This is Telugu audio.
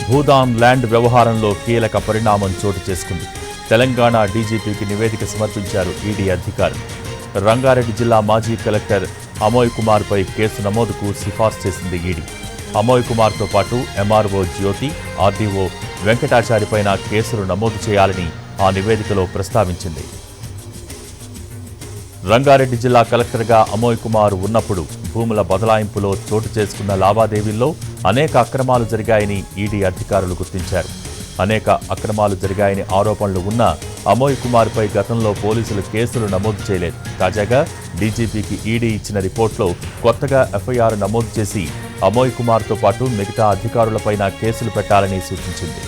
భూదాన్ ల్యాండ్ వ్యవహారంలో కీలక పరిణామం చోటు చేసుకుంది. తెలంగాణ డీజీపీకి నివేదిక సమర్పించారు ఈడీ అధికారులు. రంగారెడ్డి జిల్లా మాజీ కలెక్టర్ అమోయ్ కుమార్పై కేసు నమోదుకు సిఫార్సు చేసింది ఈడీ. అమోయ్ కుమార్తో పాటు ఎంఆర్ఓ జ్యోతి, ఆర్డీఓ వెంకటాచారిపైన కేసులు నమోదు చేయాలని ఆ నివేదికలో ప్రస్తావించింది. రంగారెడ్డి జిల్లా కలెక్టర్గా అమోయ్ కుమార్ ఉన్నప్పుడు భూముల బదలాయింపులో చోటు చేసుకున్న లావాదేవీల్లో అనేక అక్రమాలు జరిగాయని ఈడీ అధికారులు గుర్తించారు. అనేక అక్రమాలు జరిగాయని ఆరోపణలు ఉన్న అమోయ్ కుమార్పై గతంలో పోలీసులు కేసులు నమోదు చేయలేదు. తాజాగా డీజీపీకి ఈడీ ఇచ్చిన రిపోర్టులో కొత్తగా ఎఫ్ఐఆర్ నమోదు చేసి అమోయ్ కుమార్తో పాటు మిగతా అధికారులపైన కేసులు పెట్టాలని సూచించింది.